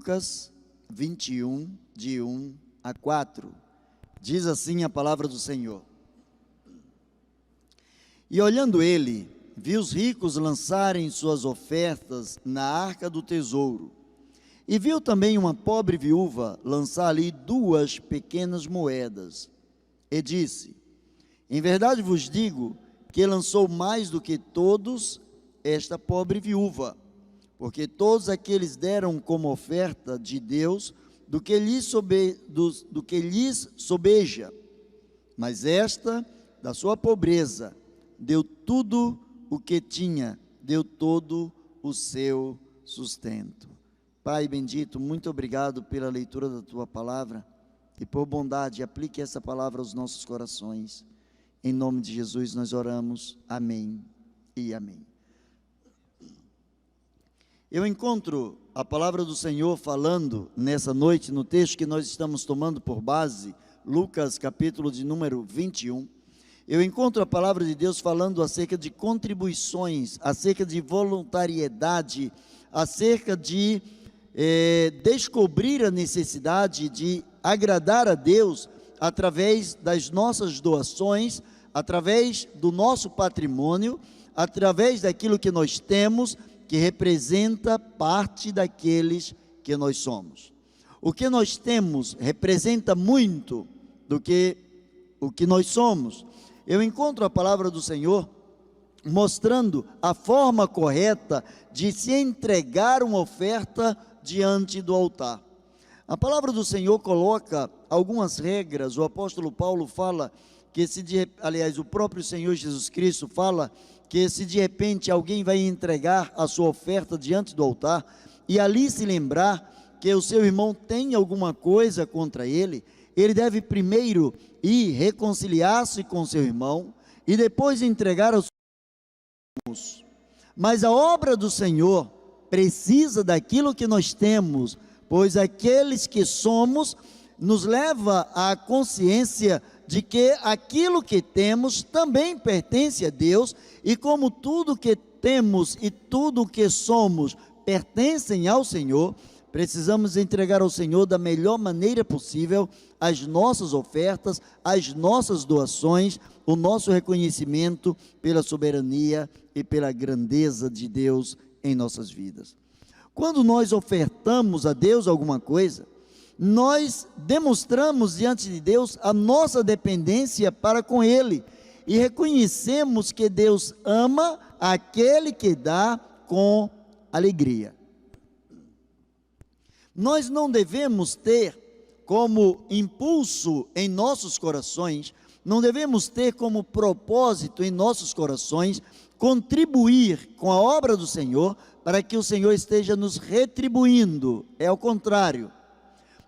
Lucas 21, de 1 a 4. Diz assim a palavra do Senhor. E olhando ele, viu os ricos lançarem suas ofertas na arca do tesouro. E viu também uma pobre viúva lançar ali 2 pequenas moedas. E disse: em verdade vos digo que lançou mais do que todos esta pobre viúva, porque todos aqueles deram como oferta de Deus do que lhes sobeja, mas esta, da sua pobreza, deu tudo o que tinha, deu todo o seu sustento. Pai bendito, muito obrigado pela leitura da Tua palavra, e por bondade, aplique essa palavra aos nossos corações. Em nome de Jesus nós oramos, amém e amém. Eu encontro a palavra do Senhor falando nessa noite, no texto que nós estamos tomando por base, Lucas capítulo de número 21, eu encontro a palavra de Deus falando acerca de contribuições, acerca de voluntariedade, acerca de descobrir a necessidade de agradar a Deus através das nossas doações, através do nosso patrimônio, através daquilo que nós temos, que representa parte daqueles que nós somos. O que nós temos representa muito do que o que nós somos. Eu encontro a palavra do Senhor mostrando a forma correta de se entregar uma oferta diante do altar. A palavra do Senhor coloca algumas regras. O apóstolo Paulo fala que o próprio Senhor Jesus Cristo fala que se de repente alguém vai entregar a sua oferta diante do altar e ali se lembrar que o seu irmão tem alguma coisa contra ele, ele deve primeiro ir reconciliar-se com seu irmão e depois entregar aos irmãos. Mas a obra do Senhor precisa daquilo que nós temos, pois aqueles que somos nos leva à consciência de que aquilo que temos também pertence a Deus, e como tudo que temos e tudo que somos pertencem ao Senhor, precisamos entregar ao Senhor da melhor maneira possível as nossas ofertas, as nossas doações, o nosso reconhecimento pela soberania e pela grandeza de Deus em nossas vidas. Quando nós ofertamos a Deus alguma coisa, nós demonstramos diante de Deus a nossa dependência para com Ele e reconhecemos que Deus ama aquele que dá com alegria. Nós não devemos ter como impulso em nossos corações, não devemos ter como propósito em nossos corações contribuir com a obra do Senhor para que o Senhor esteja nos retribuindo. É ao contrário.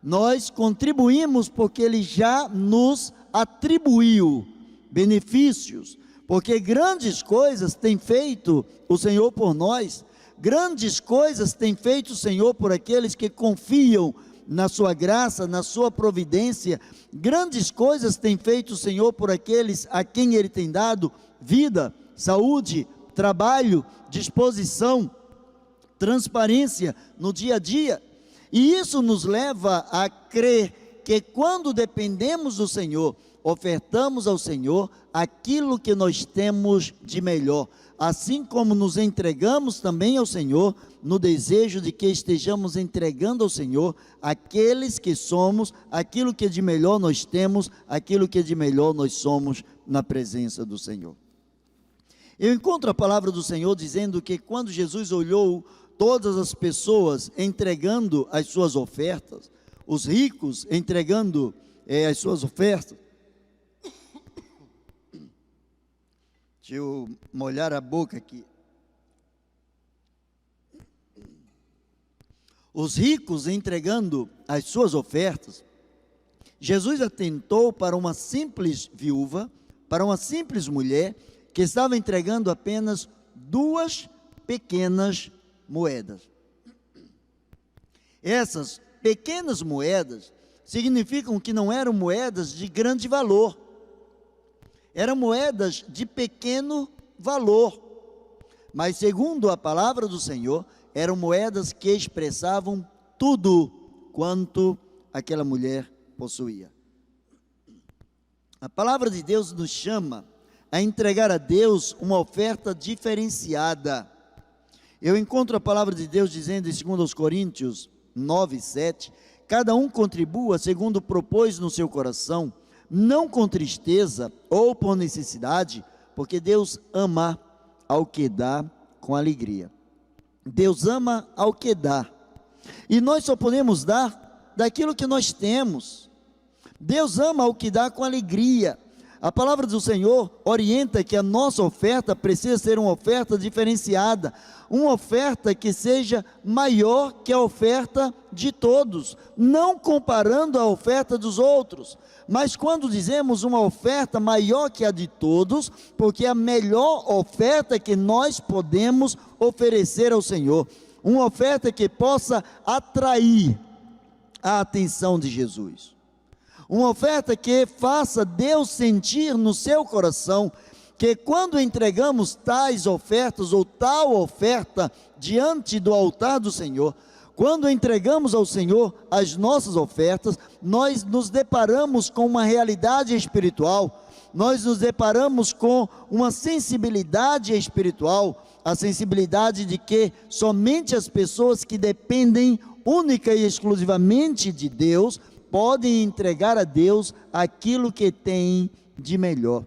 Nós contribuímos porque Ele já nos atribuiu benefícios, porque grandes coisas tem feito o Senhor por nós, grandes coisas tem feito o Senhor por aqueles que confiam na sua graça, na sua providência, grandes coisas tem feito o Senhor por aqueles a quem Ele tem dado vida, saúde, trabalho, disposição, transparência no dia a dia. E isso nos leva a crer que quando dependemos do Senhor, ofertamos ao Senhor aquilo que nós temos de melhor, assim como nos entregamos também ao Senhor, no desejo de que estejamos entregando ao Senhor aqueles que somos, aquilo que de melhor nós temos, aquilo que de melhor nós somos na presença do Senhor. Eu encontro a palavra do Senhor dizendo que quando Jesus olhou todas as pessoas entregando as suas ofertas, os ricos entregando as suas ofertas. Deixa eu molhar a boca aqui. Os ricos entregando as suas ofertas, Jesus atentou para uma simples viúva, para uma simples mulher, que estava entregando apenas 2 pequenas moedas. Essas pequenas moedas significam que não eram moedas de grande valor, eram moedas de pequeno valor, mas segundo a palavra do Senhor, eram moedas que expressavam tudo quanto aquela mulher possuía. A palavra de Deus nos chama a entregar a Deus uma oferta diferenciada. Eu encontro a palavra de Deus dizendo em 2 Coríntios 9:7, cada um contribua segundo propôs no seu coração, não com tristeza ou por necessidade, porque Deus ama ao que dá com alegria. Deus ama ao que dá, e nós só podemos dar daquilo que nós temos. Deus ama ao que dá com alegria. A palavra do Senhor orienta que a nossa oferta precisa ser uma oferta diferenciada, uma oferta que seja maior que a oferta de todos, não comparando a oferta dos outros, mas quando dizemos uma oferta maior que a de todos, porque é a melhor oferta que nós podemos oferecer ao Senhor, uma oferta que possa atrair a atenção de Jesus. Uma oferta que faça Deus sentir no seu coração que quando entregamos tais ofertas ou tal oferta diante do altar do Senhor, quando entregamos ao Senhor as nossas ofertas, nós nos deparamos com uma realidade espiritual, nós nos deparamos com uma sensibilidade espiritual, a sensibilidade de que somente as pessoas que dependem única e exclusivamente de Deus podem entregar a Deus aquilo que tem de melhor.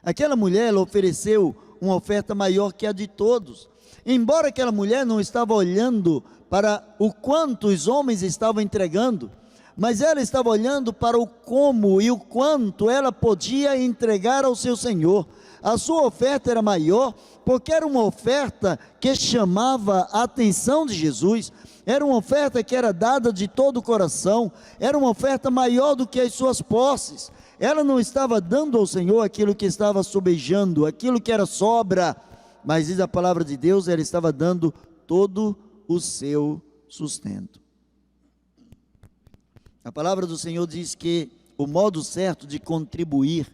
Aquela mulher, ela ofereceu uma oferta maior que a de todos. Embora aquela mulher não estava olhando para o quanto os homens estavam entregando, mas ela estava olhando para o como e o quanto ela podia entregar ao seu Senhor. A sua oferta era maior, porque era uma oferta que chamava a atenção de Jesus, era uma oferta que era dada de todo o coração, era uma oferta maior do que as suas posses. Ela não estava dando ao Senhor aquilo que estava sobejando, aquilo que era sobra, mas diz a palavra de Deus, ela estava dando todo o seu sustento. A palavra do Senhor diz que o modo certo de contribuir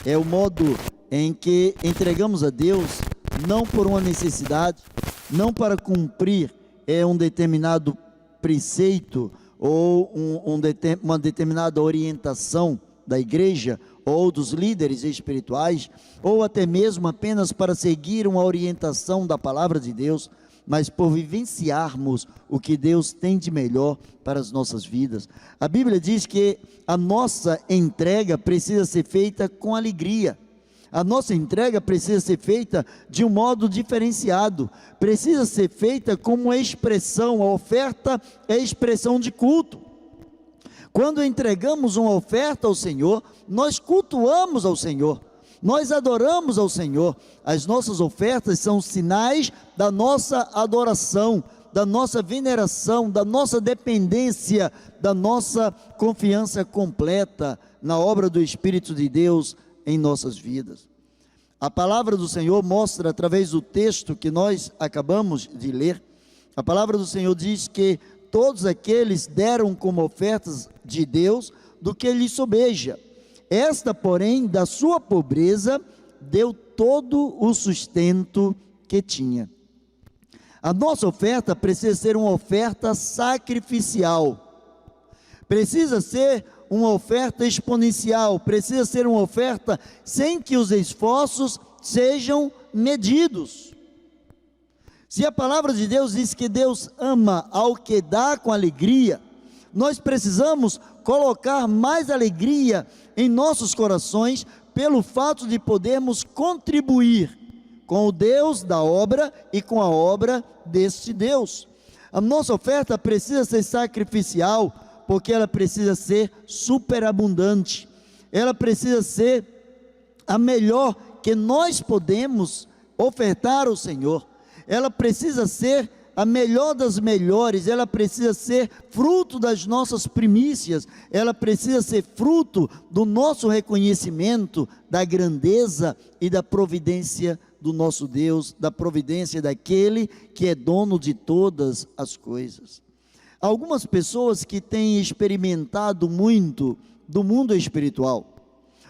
é o modo em que entregamos a Deus, não por uma necessidade, não para cumprir um determinado preceito ou uma determinada orientação da igreja ou dos líderes espirituais, ou até mesmo apenas para seguir uma orientação da palavra de Deus, mas por vivenciarmos o que Deus tem de melhor para as nossas vidas. A Bíblia diz que a nossa entrega precisa ser feita com alegria. A nossa entrega precisa ser feita de um modo diferenciado, precisa ser feita como uma expressão, a oferta é expressão de culto. Quando entregamos uma oferta ao Senhor, nós cultuamos ao Senhor, nós adoramos ao Senhor. As nossas ofertas são sinais da nossa adoração, da nossa veneração, da nossa dependência, da nossa confiança completa na obra do Espírito de Deus em nossas vidas. A palavra do Senhor mostra, através do texto que nós acabamos de ler, a palavra do Senhor diz que todos aqueles deram como ofertas de Deus do que lhe sobeja. Esta, porém, da sua pobreza, deu todo o sustento que tinha. A nossa oferta precisa ser uma oferta sacrificial, precisa ser uma oferta exponencial, precisa ser uma oferta sem que os esforços sejam medidos. Se a palavra de Deus diz que Deus ama ao que dá com alegria, nós precisamos colocar mais alegria em nossos corações pelo fato de podermos contribuir com o Deus da obra e com a obra deste Deus. A nossa oferta precisa ser sacrificial, porque ela precisa ser superabundante, ela precisa ser a melhor que nós podemos ofertar ao Senhor, ela precisa ser a melhor das melhores, ela precisa ser fruto das nossas primícias, ela precisa ser fruto do nosso reconhecimento da grandeza e da providência do nosso Deus, da providência daquele que é dono de todas as coisas. Algumas pessoas que têm experimentado muito do mundo espiritual.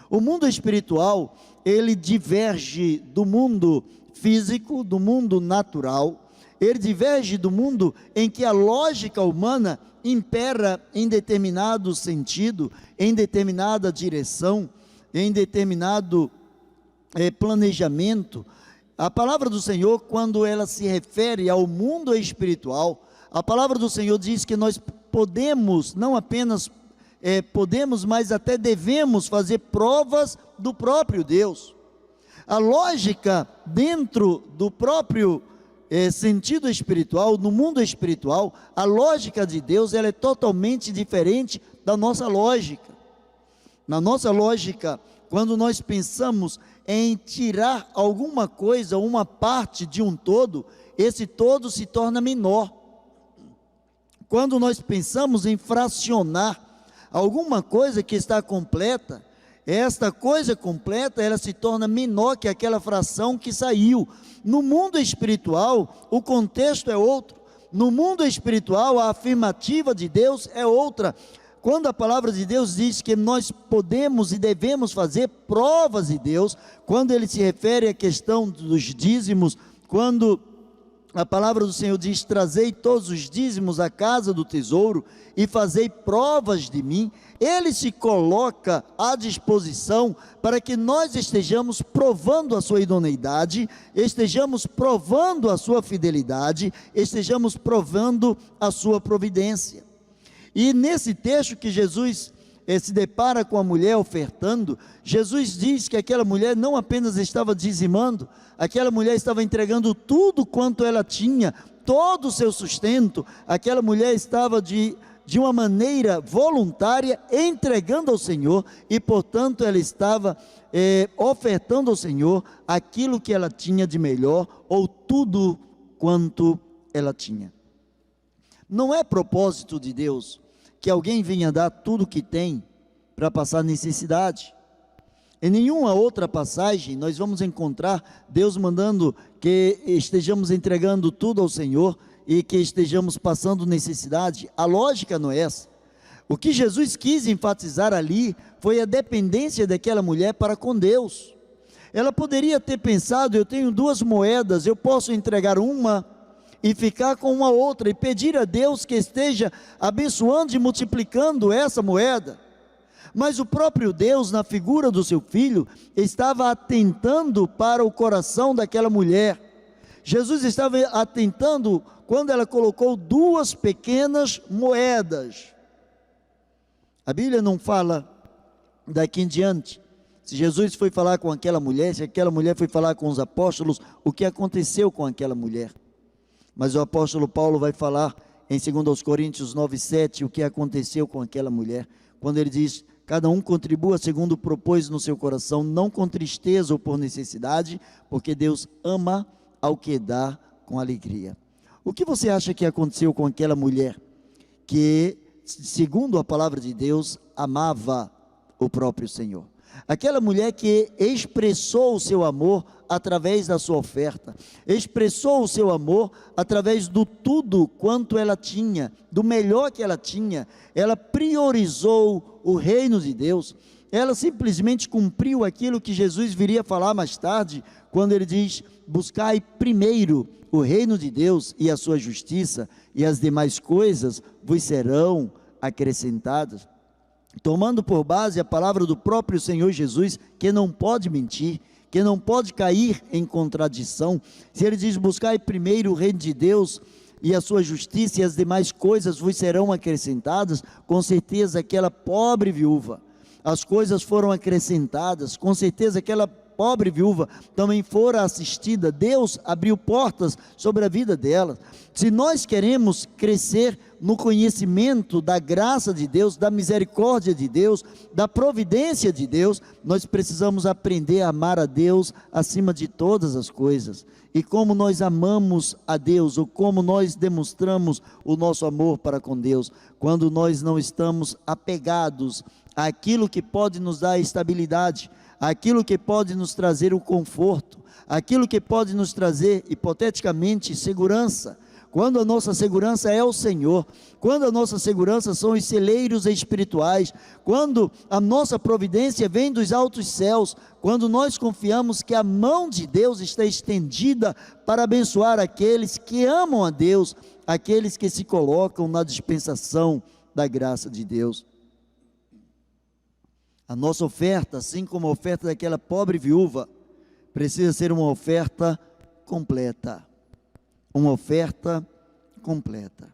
O mundo espiritual, ele diverge do mundo físico, do mundo natural, ele diverge do mundo em que a lógica humana impera em determinado sentido, em determinada direção, em determinado planejamento. A palavra do Senhor, quando ela se refere ao mundo espiritual, a palavra do Senhor diz que nós podemos, não apenas podemos, mas até devemos fazer provas do próprio Deus. A lógica dentro do próprio sentido espiritual, no mundo espiritual, a lógica de Deus, ela é totalmente diferente da nossa lógica. Na nossa lógica, quando nós pensamos em tirar alguma coisa, uma parte de um todo, esse todo se torna menor. Quando nós pensamos em fracionar alguma coisa que está completa, esta coisa completa, ela se torna menor que aquela fração que saiu. No mundo espiritual, o contexto é outro. No mundo espiritual, a afirmativa de Deus é outra. Quando a palavra de Deus diz que nós podemos e devemos fazer provas de Deus, quando ele se refere à questão dos dízimos, quando a palavra do Senhor diz: trazei todos os dízimos à casa do tesouro e fazei provas de mim, ele se coloca à disposição para que nós estejamos provando a sua idoneidade, estejamos provando a sua fidelidade, estejamos provando a sua providência. E nesse texto que Jesus se depara com a mulher ofertando, Jesus diz que aquela mulher não apenas estava dizimando, aquela mulher estava entregando tudo quanto ela tinha, todo o seu sustento. Aquela mulher estava de uma maneira voluntária entregando ao Senhor, e portanto ela estava ofertando ao Senhor aquilo que ela tinha de melhor, ou tudo quanto ela tinha. Não é propósito de Deus que alguém venha dar tudo o que tem para passar necessidade. Em nenhuma outra passagem nós vamos encontrar Deus mandando que estejamos entregando tudo ao Senhor e que estejamos passando necessidade. A lógica não é essa. O que Jesus quis enfatizar ali foi a dependência daquela mulher para com Deus. Ela poderia ter pensado: eu tenho 2 moedas, eu posso entregar uma e ficar com uma outra, e pedir a Deus que esteja abençoando e multiplicando essa moeda. Mas o próprio Deus, na figura do seu Filho, estava atentando para o coração daquela mulher. Jesus estava atentando quando ela colocou 2 pequenas moedas. A Bíblia não fala daqui em diante se Jesus foi falar com aquela mulher, se aquela mulher foi falar com os apóstolos, o que aconteceu com aquela mulher. Mas o apóstolo Paulo vai falar em 2 Coríntios 9:7 o que aconteceu com aquela mulher, quando ele diz: cada um contribua segundo propôs no seu coração, não com tristeza ou por necessidade, porque Deus ama ao que dá com alegria. O que você acha que aconteceu com aquela mulher que, segundo a palavra de Deus, amava o próprio Senhor? Aquela mulher que expressou o seu amor através da sua oferta, expressou o seu amor através do tudo quanto ela tinha, do melhor que ela tinha. Ela priorizou o reino de Deus, ela simplesmente cumpriu aquilo que Jesus viria falar mais tarde, quando ele diz: buscai primeiro o reino de Deus e a sua justiça, e as demais coisas vos serão acrescentadas. Tomando por base a palavra do próprio Senhor Jesus, que não pode mentir, que não pode cair em contradição. Se ele diz: buscai primeiro o reino de Deus e a sua justiça, e as demais coisas vos serão acrescentadas, com certeza aquela pobre viúva, as coisas foram acrescentadas, com certeza aquela pobre viúva também fora assistida. Deus abriu portas sobre a vida dela. Se nós queremos crescer no conhecimento da graça de Deus, da misericórdia de Deus, da providência de Deus, nós precisamos aprender a amar a Deus acima de todas as coisas. E como nós amamos a Deus, ou como nós demonstramos o nosso amor para com Deus, quando nós não estamos apegados àquilo que pode nos dar estabilidade, aquilo que pode nos trazer o conforto, aquilo que pode nos trazer, hipoteticamente, segurança. quando a nossa segurança é o Senhor, quando a nossa segurança são os celeiros espirituais, quando a nossa providência vem dos altos céus, quando nós confiamos que a mão de Deus está estendida para abençoar aqueles que amam a Deus, aqueles que se colocam na dispensação da graça de Deus. A nossa oferta, assim como a oferta daquela pobre viúva, precisa ser uma oferta completa. Uma oferta completa.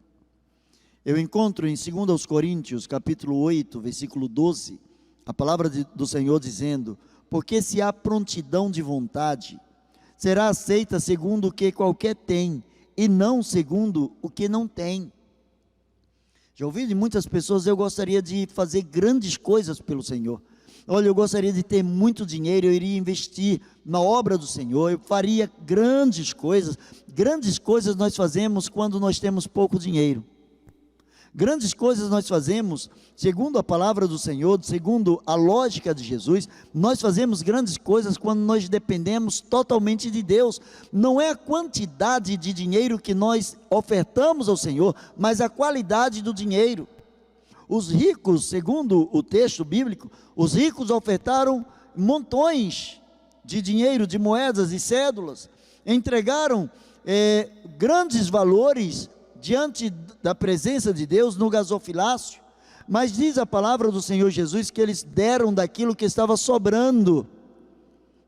Eu encontro em 2 Coríntios, capítulo 8, versículo 12, a palavra do Senhor dizendo: porque se há prontidão de vontade, será aceita segundo o que qualquer tem, e não segundo o que não tem. Já ouvi de muitas pessoas: eu gostaria de fazer grandes coisas pelo Senhor. Olha, eu gostaria de ter muito dinheiro, eu iria investir na obra do Senhor, eu faria grandes coisas. Grandes coisas nós fazemos quando nós temos pouco dinheiro. Grandes coisas nós fazemos, segundo a palavra do Senhor, segundo a lógica de Jesus, nós fazemos grandes coisas quando nós dependemos totalmente de Deus. Não é a quantidade de dinheiro que nós ofertamos ao Senhor, mas a qualidade do dinheiro. Os ricos, segundo o texto bíblico, os ricos ofertaram montões de dinheiro, de moedas e cédulas, entregaram grandes valores diante da presença de Deus no gasofilácio, mas diz a palavra do Senhor Jesus que eles deram daquilo que estava sobrando.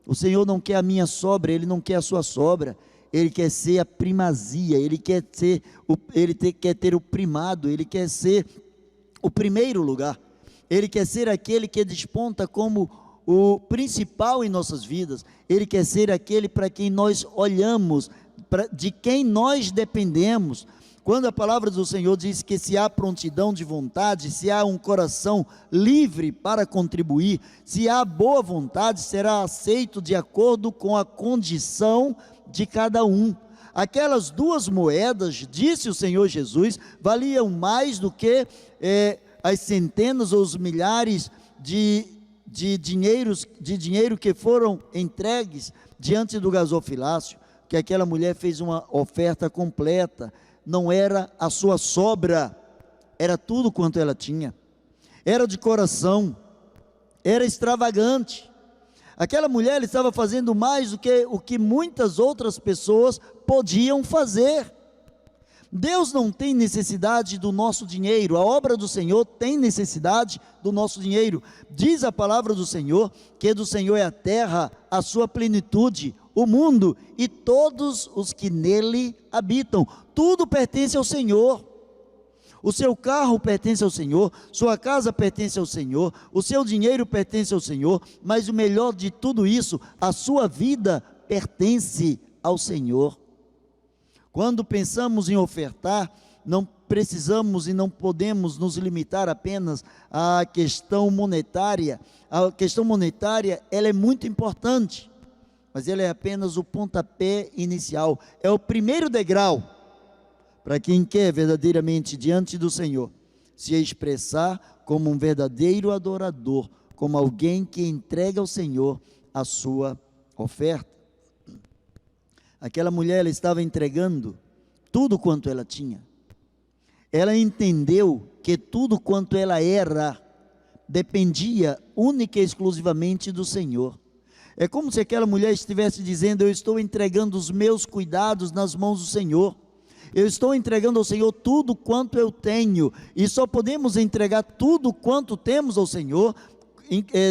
O Senhor não quer a minha sobra, Ele não quer a sua sobra, Ele quer ser a primazia, Ele quer ter o primado, Ele quer ser o primeiro lugar, Ele quer ser aquele que desponta como o principal em nossas vidas, Ele quer ser aquele para quem nós olhamos, de quem nós dependemos. Quando a palavra do Senhor diz que se há prontidão de vontade, se há um coração livre para contribuir, se há boa vontade, será aceito de acordo com a condição de cada um. Aquelas 2 moedas, disse o Senhor Jesus, valiam mais do que as centenas ou os milhares de dinheiro que foram entregues diante do gasofilácio, que aquela mulher fez uma oferta completa. Não era a sua sobra, era tudo quanto ela tinha, era de coração, era extravagante. Aquela mulher estava fazendo mais do que o que muitas outras pessoas podiam fazer. Deus não tem necessidade do nosso dinheiro, a obra do Senhor tem necessidade do nosso dinheiro. Diz a palavra do Senhor, que do Senhor é a terra, a sua plenitude, o mundo e todos os que nele habitam. Tudo pertence ao Senhor. O seu carro pertence ao Senhor, sua casa pertence ao Senhor, o seu dinheiro pertence ao Senhor, mas o melhor de tudo isso, a sua vida pertence ao Senhor. Quando pensamos em ofertar, não precisamos e não podemos nos limitar apenas à questão monetária. A questão monetária, ela é muito importante, mas ela é apenas o pontapé inicial, é o primeiro degrau para quem quer verdadeiramente diante do Senhor se expressar como um verdadeiro adorador, como alguém que entrega ao Senhor a sua oferta. Aquela mulher, ela estava entregando tudo quanto ela tinha. Ela entendeu que tudo quanto ela era dependia única e exclusivamente do Senhor. É como se aquela mulher estivesse dizendo: eu estou entregando os meus cuidados nas mãos do Senhor. Eu estou entregando ao Senhor tudo quanto eu tenho, e só podemos entregar tudo quanto temos ao Senhor,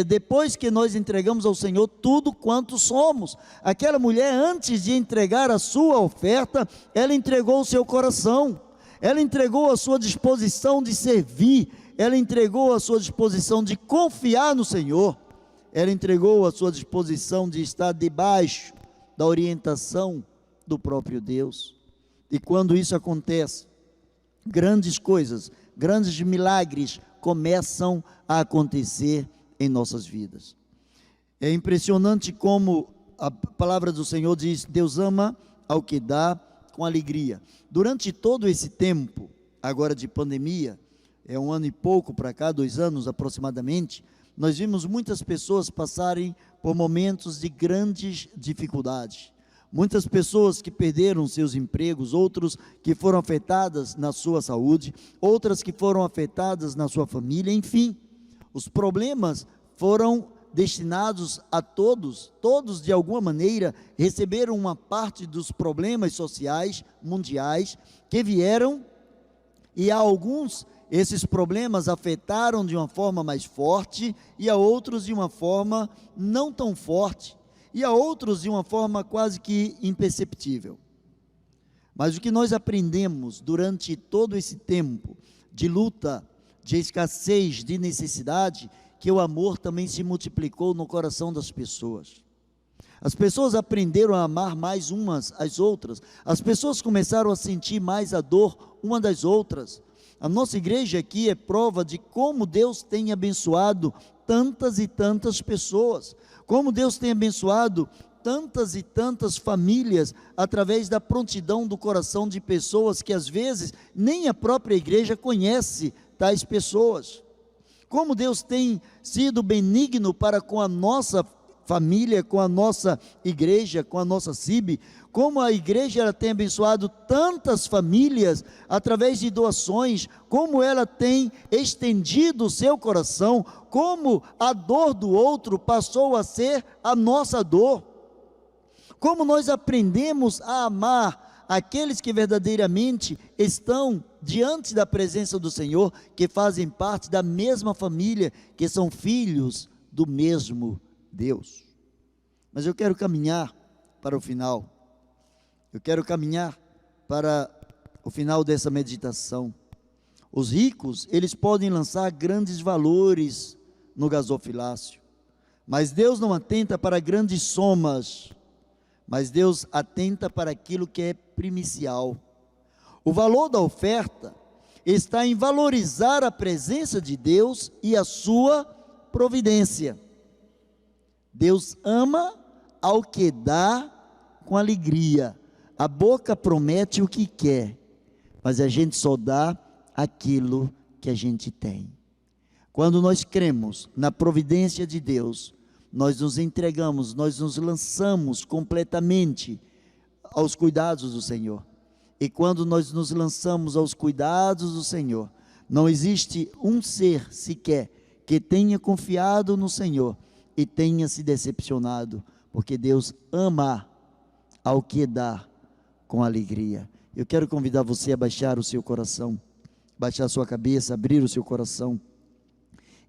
depois que nós entregamos ao Senhor tudo quanto somos. Aquela mulher, antes de entregar a sua oferta, ela entregou o seu coração, ela entregou a sua disposição de servir, ela entregou a sua disposição de confiar no Senhor, ela entregou a sua disposição de estar debaixo da orientação do próprio Deus. E quando isso acontece, grandes coisas, grandes milagres começam a acontecer em nossas vidas. É impressionante como a palavra do Senhor diz: Deus ama ao que dá com alegria. Durante todo esse tempo, agora de pandemia, é 1 ano e pouco para cá, 2 anos aproximadamente, nós vimos muitas pessoas passarem por momentos de grandes dificuldades, muitas pessoas que perderam seus empregos, outros que foram afetadas na sua saúde, outras que foram afetadas na sua família, enfim, os problemas foram destinados a todos de alguma maneira receberam uma parte dos problemas sociais mundiais que vieram, e a alguns esses problemas afetaram de uma forma mais forte, e a outros de uma forma não tão forte, e a outros de uma forma quase que imperceptível. Mas o que nós aprendemos durante todo esse tempo de luta, de escassez, de necessidade, que o amor também se multiplicou no coração das pessoas. As pessoas aprenderam a amar mais umas às outras, as pessoas começaram a sentir mais a dor uma das outras. A nossa igreja aqui é prova de como Deus tem abençoado tantas e tantas pessoas, como Deus tem abençoado tantas e tantas famílias, através da prontidão do coração de pessoas que às vezes nem a própria igreja conhece tais pessoas. Como Deus tem sido benigno para com a nossa família, com a nossa igreja, com a nossa CIB, como a igreja ela tem abençoado tantas famílias através de doações, como ela tem estendido o seu coração, como a dor do outro passou a ser a nossa dor, como nós aprendemos a amar aqueles que verdadeiramente estão diante da presença do Senhor, que fazem parte da mesma família, que são filhos do mesmo Deus. Mas eu quero caminhar para o final, eu quero caminhar para o final dessa meditação. Os ricos, eles podem lançar grandes valores no gasofilácio, mas Deus não atenta para grandes somas, mas Deus atenta para aquilo que é primicial. O valor da oferta está em valorizar a presença de Deus e a sua providência. Deus ama ao que dá com alegria. A boca promete o que quer, mas a gente só dá aquilo que a gente tem. Quando nós cremos na providência de Deus, nós nos entregamos, nós nos lançamos completamente aos cuidados do Senhor. E quando nós nos lançamos aos cuidados do Senhor, não existe um ser sequer que tenha confiado no Senhor e tenha se decepcionado, porque Deus ama ao que dá com alegria. Eu quero convidar você a baixar o seu coração, baixar a sua cabeça, abrir o seu coração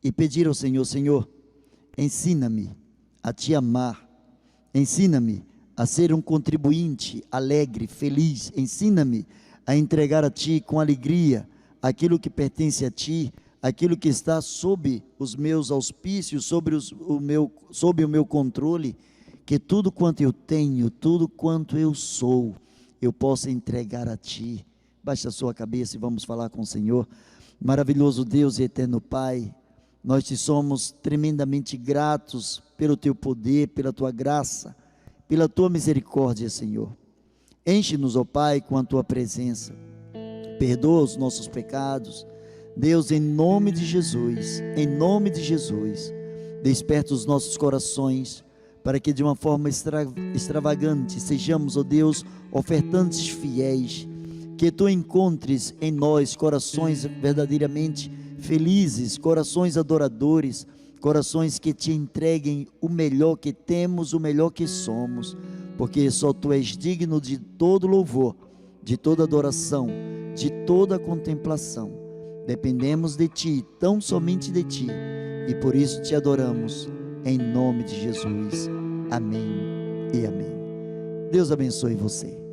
e pedir ao Senhor: Senhor, ensina-me a te amar, ensina-me a ser um contribuinte alegre, feliz, ensina-me a entregar a Ti com alegria aquilo que pertence a Ti, aquilo que está sob os meus auspícios, sob o meu controle, que tudo quanto eu tenho, tudo quanto eu sou, eu possa entregar a Ti. Baixe a sua cabeça e vamos falar com o Senhor. Maravilhoso Deus e eterno Pai, nós te somos tremendamente gratos pelo Teu poder, pela Tua graça, pela Tua misericórdia, Senhor. Enche-nos, ó Pai, com a Tua presença, perdoa os nossos pecados, Deus, em nome de Jesus, desperta os nossos corações, para que de uma forma extravagante sejamos, ó Deus, ofertantes fiéis, que Tu encontres em nós corações verdadeiramente felizes, corações adoradores, corações que Te entreguem o melhor que temos, o melhor que somos, porque só Tu és digno de todo louvor, de toda adoração, de toda contemplação. Dependemos de Ti, tão somente de Ti, e por isso Te adoramos, em nome de Jesus. Amém e amém. Deus abençoe você.